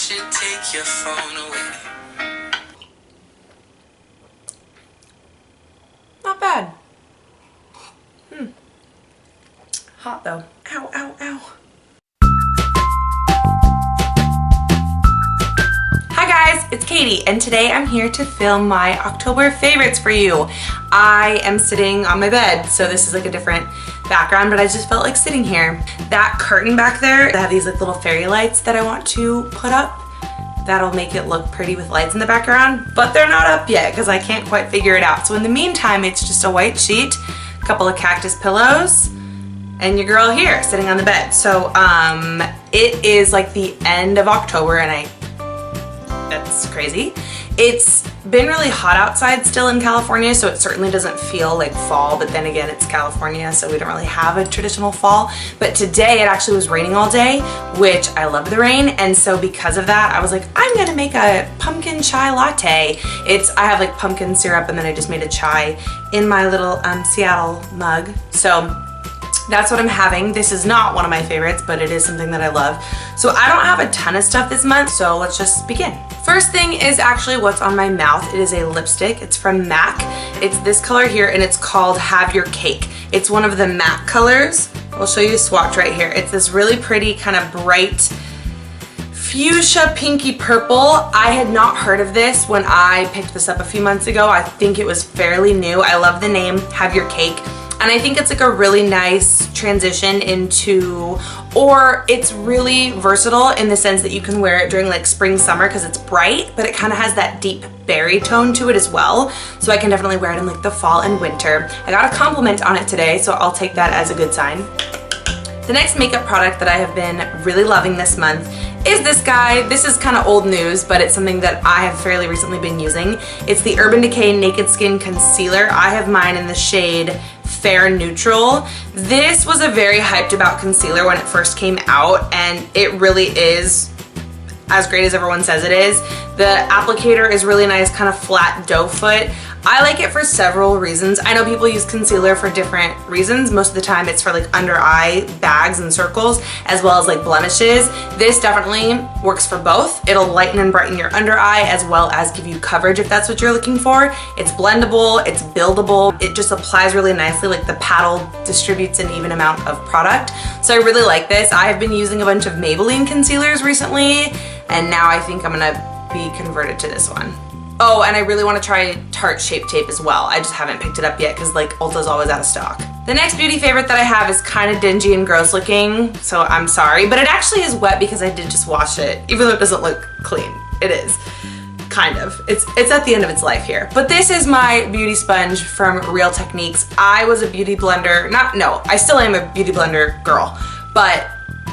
should take your phone away. Not bad. Hot though. Ow, ow, ow. Hi guys, it's Katie, and today I'm here to film my October favorites for you. I am sitting on my bed, so this is like a different background, but I just felt like sitting here. That curtain back there, I have these like little fairy lights that I want to put up. That'll make it look pretty with lights in the background, but they're not up yet because I can't quite figure it out. So in the meantime, it's just a white sheet, a couple of cactus pillows, and your girl here sitting on the bed. So it is like the end of October, and that's crazy. It's been really hot outside still in California, so it certainly doesn't feel like fall, but then again, it's California, so we don't really have a traditional fall. But today it actually was raining all day, which I love the rain, and so because of that, I was like, I'm gonna make a pumpkin chai latte. I have like pumpkin syrup, and then I just made a chai in my little Seattle mug. So that's what I'm having. This is not one of my favorites, but it is something that I love. So I don't have a ton of stuff this month, so let's just begin. First thing is actually what's on my mouth. It is a lipstick. It's from MAC. It's this color here, and it's called Have Your Cake. It's one of the MAC colors. I'll show you a swatch right here. It's this really pretty kind of bright fuchsia pinky purple. I had not heard of this when I picked this up a few months ago. I think it was fairly new. I love the name, Have Your Cake. And I think it's like a really nice transition into, or it's really versatile in the sense that you can wear it during like spring, summer because it's bright, but it kind of has that deep berry tone to it as well. So I can definitely wear it in like the fall and winter. I got a compliment on it today, so I'll take that as a good sign. The next makeup product that I have been really loving this month is this guy. This is kind of old news, but it's something that I have fairly recently been using. It's the Urban Decay Naked Skin Concealer. I have mine in the shade Fair Neutral. This was a very hyped about concealer when it first came out, and it really is as great as everyone says it is. The applicator is really nice, kind of flat doe foot. I like it for several reasons. I know people use concealer for different reasons. Most of the time it's for like under eye bags and circles, as well as like blemishes. This definitely works for both. It'll lighten and brighten your under eye as well as give you coverage if that's what you're looking for. It's blendable, it's buildable. It just applies really nicely, like the paddle distributes an even amount of product. So I really like this. I have been using a bunch of Maybelline concealers recently, and now I think I'm gonna be converted to this one. Oh, and I really want to try Tarte Shape Tape as well. I just haven't picked it up yet because like Ulta's always out of stock. The next beauty favorite that I have is kind of dingy and gross looking, so I'm sorry, but it actually is wet because I did just wash it, even though it doesn't look clean. It is, kind of. It's at the end of its life here. But this is my beauty sponge from Real Techniques. I was a beauty blender, I still am a beauty blender girl, but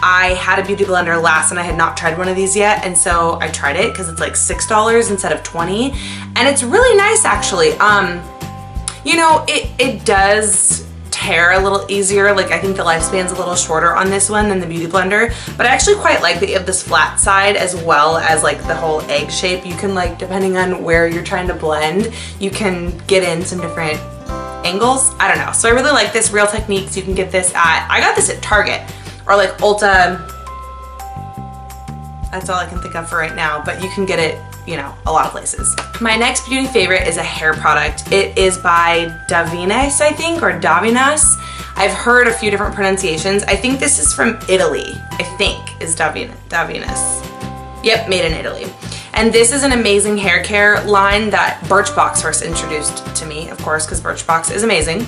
I had a beauty blender last and I had not tried one of these yet, and so I tried it because it's like $6 instead of $20, and it's really nice actually. You know, it does tear a little easier. Like I think the lifespan's a little shorter on this one than the beauty blender, but I actually quite like that you have this flat side as well as like the whole egg shape. You can like, depending on where you're trying to blend, you can get in some different angles. I don't know. So I really like this. Real Techniques. You can get this I got this at Target or like Ulta. That's all I can think of for right now, but you can get it, you know, a lot of places. My next beauty favorite is a hair product. It is by Davines, I think, or Davines. I've heard a few different pronunciations. I think this is from Italy, I think is Davines. Yep, made in Italy. And this is an amazing hair care line that Birchbox first introduced to me, of course, because Birchbox is amazing.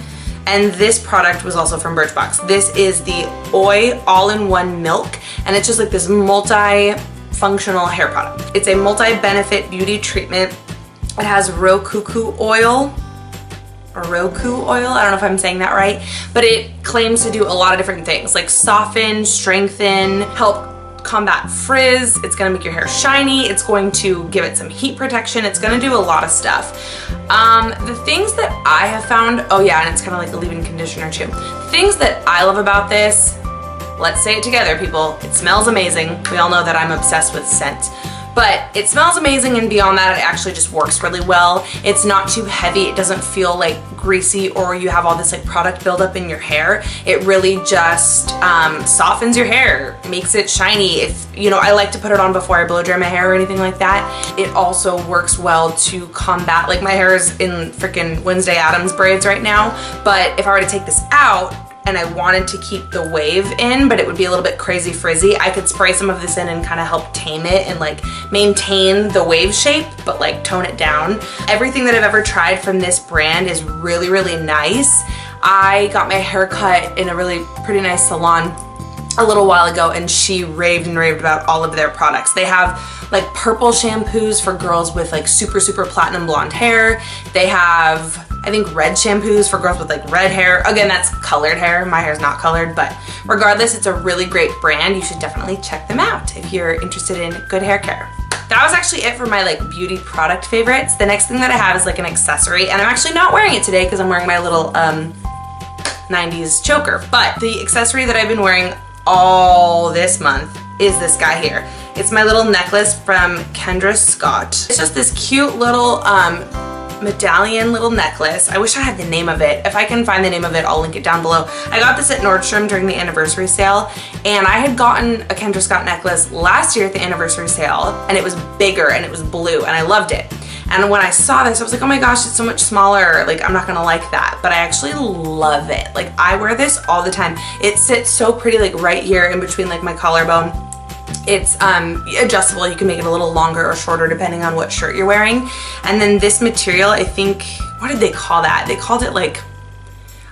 And this product was also from Birchbox. This is the OI All-in-One Milk, and it's just like this multi-functional hair product. It's a multi-benefit beauty treatment. It has Roku oil, or Roku oil, I don't know if I'm saying that right, but it claims to do a lot of different things, like soften, strengthen, help combat frizz, it's gonna make your hair shiny, it's going to give it some heat protection, it's gonna do a lot of stuff. The things that I have found, oh yeah, and it's kind of like a leave-in conditioner too. The things that I love about this, let's say it together people, it smells amazing. We all know that I'm obsessed with scent. but it smells amazing, and beyond that, it actually just works really well. It's not too heavy. It doesn't feel like greasy or you have all this like product buildup in your hair. It really just softens your hair, makes it shiny. If, you know, I like to put it on before I blow dry my hair or anything like that. It also works well to combat, like my hair is in freaking Wednesday Addams braids right now, but if I were to take this out and I wanted to keep the wave in, but it would be a little bit crazy frizzy, I could spray some of this in and kind of help tame it and like maintain the wave shape, but like tone it down. Everything that I've ever tried from this brand is really, really nice. I got my hair cut in a really pretty nice salon a little while ago, and she raved and raved about all of their products. They have like purple shampoos for girls with like super, super platinum blonde hair. They have, I think, red shampoos for girls with like red hair. Again, that's colored hair. My hair's not colored, but regardless, it's a really great brand. You should definitely check them out if you're interested in good hair care. That was actually it for my like beauty product favorites. The next thing that I have is like an accessory, and I'm actually not wearing it today because I'm wearing my little 90s choker. But the accessory that I've been wearing all this month is this guy here. It's my little necklace from Kendra Scott. It's just this cute little medallion little necklace. I wish I had the name of it. If I can find the name of it, I'll link it down below. I got this at Nordstrom during the anniversary sale, and I had gotten a Kendra Scott necklace last year at the anniversary sale, and it was bigger and it was blue, and I loved it. And when I saw this, I was like, oh my gosh, it's so much smaller. Like, I'm not gonna like that. But I actually love it. Like, I wear this all the time. It sits so pretty, like right here in between like my collarbone. It's adjustable. You can make it a little longer or shorter depending on what shirt you're wearing. And then this material, I think, what did they call that? They called it like,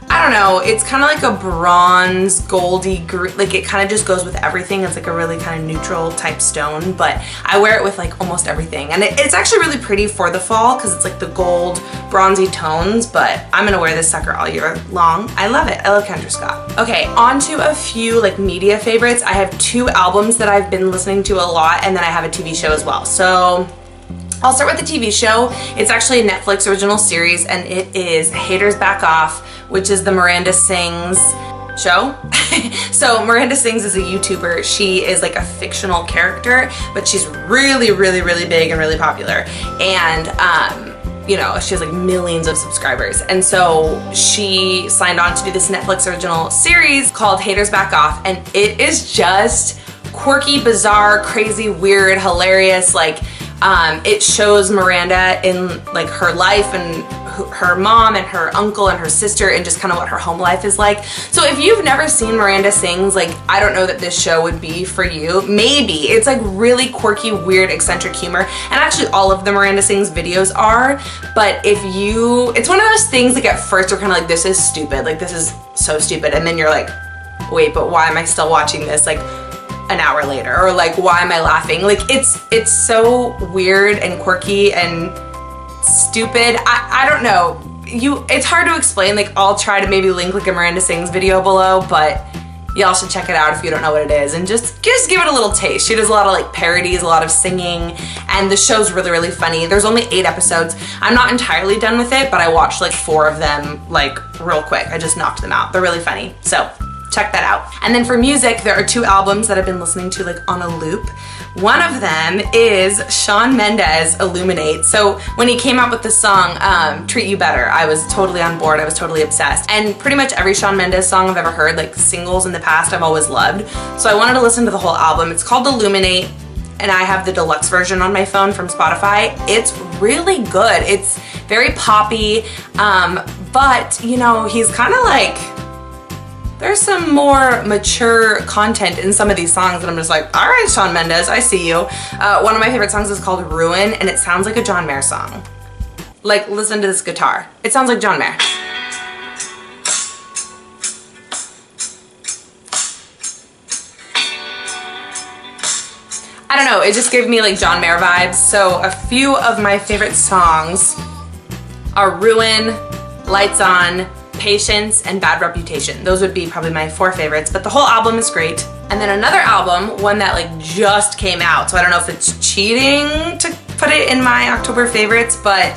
I don't know, it's kind of like a bronze, goldy, like it kind of just goes with everything. It's like a really kind of neutral type stone, but I wear it with like almost everything. And it's actually really pretty for the fall because it's like the gold, bronzy tones, but I'm gonna wear this sucker all year long. I love it. I love Kendra Scott. Okay, on to a few like media favorites. I have 2 albums that I've been listening to a lot, and then I have a TV show as well. So I'll start with the TV show. It's actually a Netflix original series, and it is Haters Back Off, which is the Miranda Sings show. So Miranda Sings is a YouTuber. She is like a fictional character, but she's really, really, really big and really popular. And you know, she has like millions of subscribers. And so she signed on to do this Netflix original series called Haters Back Off, and it is just quirky, bizarre, crazy, weird, hilarious. Like it shows Miranda in like her life and her mom and her uncle and her sister and just kind of what her home life is like. So if you've never seen Miranda Sings, like, I don't know that this show would be for you. Maybe. It's like really quirky, weird, eccentric humor. And actually all of the Miranda Sings videos are, but it's one of those things like at first you're kind of like, this is stupid. Like, this is so stupid. And then you're like, wait, but why am I still watching this? Like, an hour later, or like, why am I laughing? Like, it's so weird and quirky and stupid. I don't know. It's hard to explain. Like, I'll try to maybe link like a Miranda Sings video below, but y'all should check it out if you don't know what it is, and just give it a little taste. She does a lot of like parodies, a lot of singing, and the show's really, really funny. There's only 8 episodes. I'm not entirely done with it, but I watched like 4 of them like real quick. I just knocked them out. They're really funny. So check that out. And then for music, there are 2 albums that I've been listening to like on a loop. One of them is Shawn Mendes-Illuminate. So when he came out with the song Treat You Better, I was totally on board. I was totally obsessed. And pretty much every Shawn Mendes song I've ever heard, like singles in the past, I've always loved. So I wanted to listen to the whole album. It's called Illuminate, and I have the deluxe version on my phone from Spotify. It's really good. It's very poppy, but you know, he's kind of like, there's some more mature content in some of these songs that I'm just like, all right, Shawn Mendes, I see you. One of my favorite songs is called Ruin, and it sounds like a John Mayer song. Like, listen to this guitar. It sounds like John Mayer. I don't know, it just gave me like John Mayer vibes. So a few of my favorite songs are Ruin, Lights On, Patience, and Bad Reputation. Those would be probably my 4 favorites, but the whole album is great. And then another album, one that like just came out, so I don't know if it's cheating to put it in my October favorites, but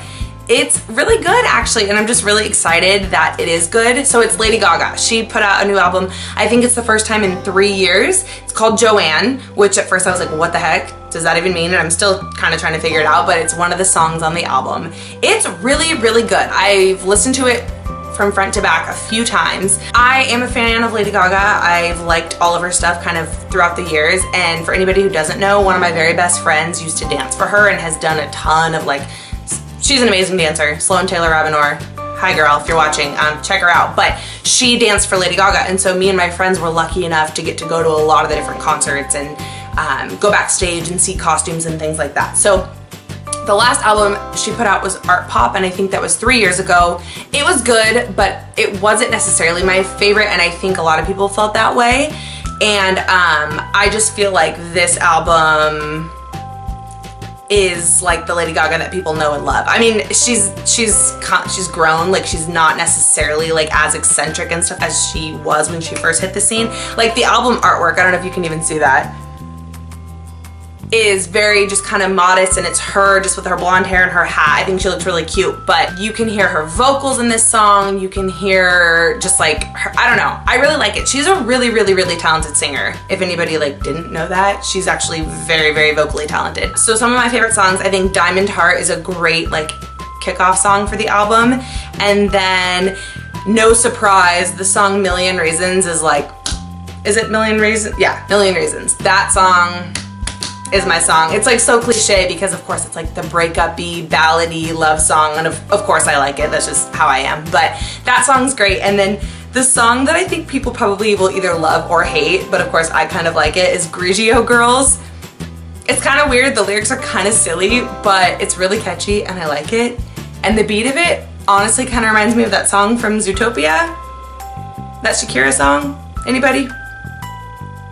It's really good actually, and I'm just really excited that it is good. So it's Lady Gaga. She put out a new album. I think it's the first time in 3 years. It's called Joanne, which at first I was like, what the heck does that even mean? And I'm still kind of trying to figure it out, but it's one of the songs on the album. It's really, really good. I've listened to it from front to back a few times. I am a fan of Lady Gaga. I've liked all of her stuff kind of throughout the years, and for anybody who doesn't know, one of my very best friends used to dance for her and has done a ton of like, she's an amazing dancer, Sloan Taylor Rabinor. Hi girl, if you're watching, check her out. But she danced for Lady Gaga, and so me and my friends were lucky enough to get to go to a lot of the different concerts and go backstage and see costumes and things like that. So the last album she put out was Art Pop, and I think that was 3 years ago. It was good, but it wasn't necessarily my favorite, and I think a lot of people felt that way. And I just feel like this album is like the Lady Gaga that people know and love. I mean, she's grown, like she's not necessarily like as eccentric and stuff as she was when she first hit the scene. Like the album artwork, I don't know if you can even see that, is very just kind of modest, and it's her just with her blonde hair and her hat. I think she looks really cute, but you can hear her vocals in this song. You can hear just like her, I don't know. I really like it. She's a really, really, really talented singer. If anybody like didn't know that, she's actually very, very vocally talented. So some of my favorite songs, I think Diamond Heart is a great like kickoff song for the album. And then no surprise, the song Million Reasons is like, is it Million Reasons? Yeah, Million Reasons. That song is my song. It's like so cliche because of course it's like the breakup-y, ballady love song, and of course I like it. That's just how I am. But that song's great. And then the song that I think people probably will either love or hate, but of course I kind of like it, is Grigio Girls. It's kind of weird. The lyrics are kind of silly, but it's really catchy and I like it. And the beat of it honestly kind of reminds me of that song from Zootopia. That Shakira song. Anybody?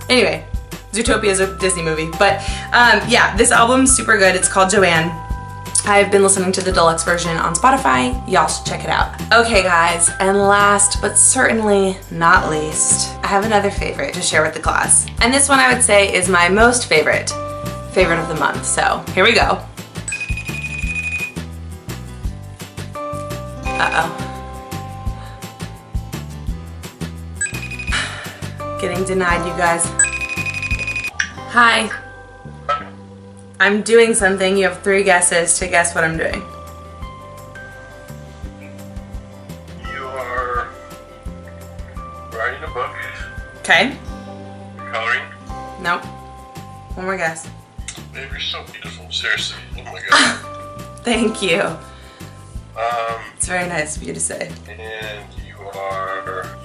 Anyway. Zootopia is a Disney movie, but yeah, this album's super good. It's called Joanne. I've been listening to the deluxe version on Spotify. Y'all should check it out. Okay guys, and last but certainly not least, I have another favorite to share with the class. And this one I would say is my most favorite of the month. So here we go. Uh-oh. Getting denied, you guys. Hi. I'm doing something. You have 3 guesses to guess what I'm doing. You are writing a book. Okay. You're coloring. Nope. One more guess. Babe, you're so beautiful. Seriously. Oh my god. Thank you. It's very nice of you to say. And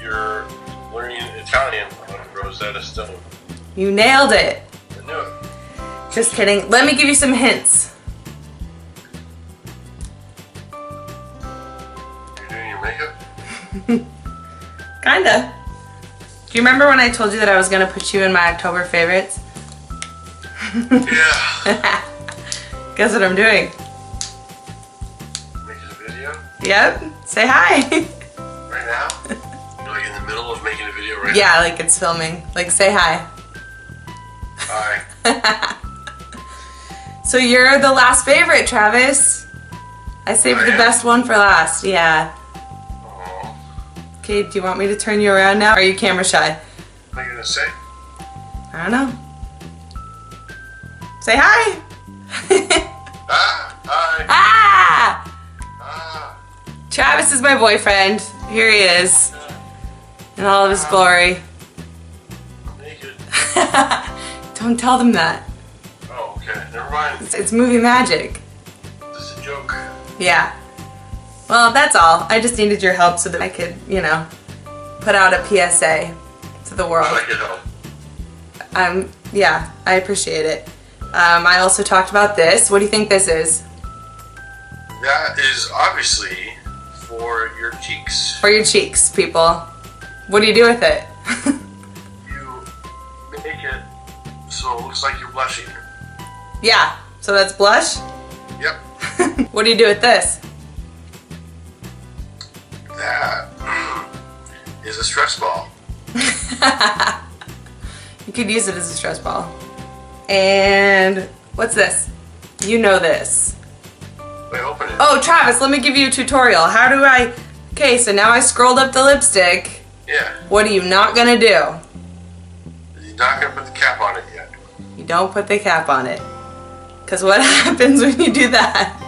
you're learning Italian on Rosetta Stone. You nailed it. I knew it. Just kidding. Let me give you some hints. You're doing your makeup? Kinda. Do you remember when I told you that I was gonna put you in my October favorites? Yeah. Guess what I'm doing? Making a video? Yep. Say hi. Right now? You're like in the middle of making a video right now? Yeah, like it's filming. Like say hi. Hi. So you're the last favorite, Travis. I saved the best one for last. Yeah. Aww. Okay, do you want me to turn you around now? Or are you camera shy? What are you gonna say? I don't know. Say hi. Hi. Ah! Ah. Travis is my boyfriend. Here he is. In all of his glory. Naked. Don't tell them that. Oh, okay. Never mind. It's movie magic. This is a joke. Yeah. Well, that's all. I just needed your help so that I could, you know, put out a PSA to the world. I could help. Yeah, I appreciate it. I also talked about this. What do you think this is? That is obviously for your cheeks. For your cheeks, people. What do you do with it? You make it so it looks like you're blushing. Yeah, so that's blush? Yep. What do you do with this? That is a stress ball. You could use it as a stress ball. And what's this? You know this. Wait, open it. Oh, Travis, let me give you a tutorial. How do I... Okay, so now I scrolled up the lipstick. Yeah. What are you not gonna do? You're not gonna put the cap on it yet. You don't put the cap on it. Because what happens when you do that?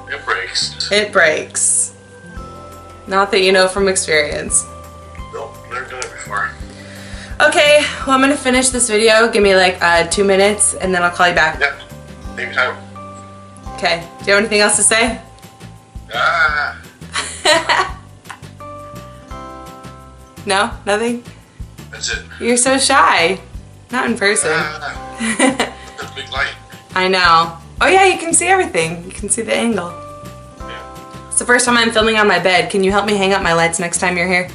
It breaks. It breaks. Not that you know from experience. Nope, never done it before. Okay, well I'm gonna finish this video. Give me like 2 minutes and then I'll call you back. Yep. Take your time. Okay, do you have anything else to say? Ah. No? Nothing? That's it. You're so shy. Not in person. That's a big light. I know. Oh yeah, you can see everything. You can see the angle. Yeah. It's the first time I'm filming on my bed. Can you help me hang up my lights next time you're here?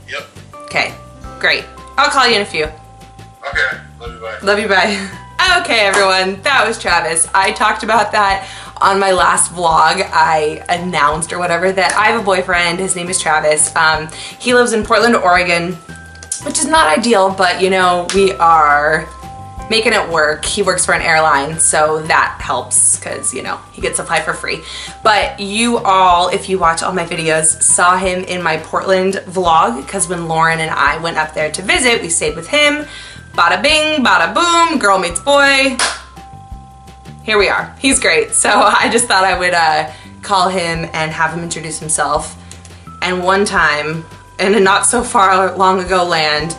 Yep. Okay, great. I'll call you in a few. Okay. Love you, bye. Love you, bye. Okay, everyone, that was Travis. I talked about that on my last vlog. I announced or whatever that I have a boyfriend. His name is Travis. He lives in Portland, Oregon, which is not ideal, but you know, we are making it work. He works for an airline, so that helps because, you know, he gets to fly for free. But you all, if you watch all my videos, saw him in my Portland vlog because when Lauren and I went up there to visit, we stayed with him. Bada bing, bada boom, girl meets boy. Here we are. He's great. So I just thought I would call him and have him introduce himself. And one time, in a not so far long ago land,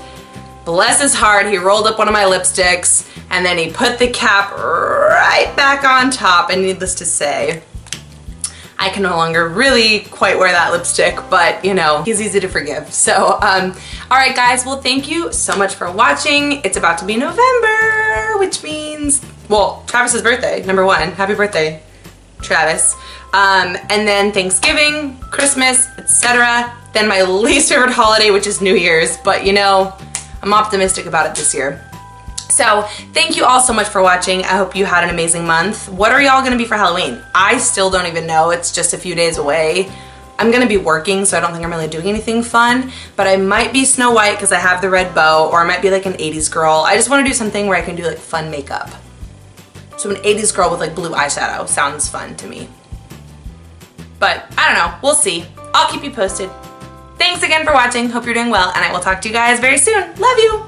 bless his heart, he rolled up one of my lipsticks and then he put the cap right back on top, and needless to say, I can no longer really quite wear that lipstick, but you know, he's easy to forgive. So, all right guys, well thank you so much for watching. It's about to be November, which means, well, Travis's birthday, number one. Happy birthday, Travis. And then Thanksgiving, Christmas, etc. Then my least favorite holiday, which is New Year's, but you know, I'm optimistic about it this year. So thank you all so much for watching. I hope you had an amazing month. What are y'all gonna be for Halloween? I still don't even know. It's just a few days away. I'm gonna be working, so I don't think I'm really doing anything fun, but I might be Snow White because I have the red bow, or I might be like an 80s girl. I just wanna do something where I can do like fun makeup. So an 80s girl with like blue eyeshadow sounds fun to me. But I don't know, we'll see. I'll keep you posted. Thanks again for watching. Hope you're doing well, and I will talk to you guys very soon. Love you.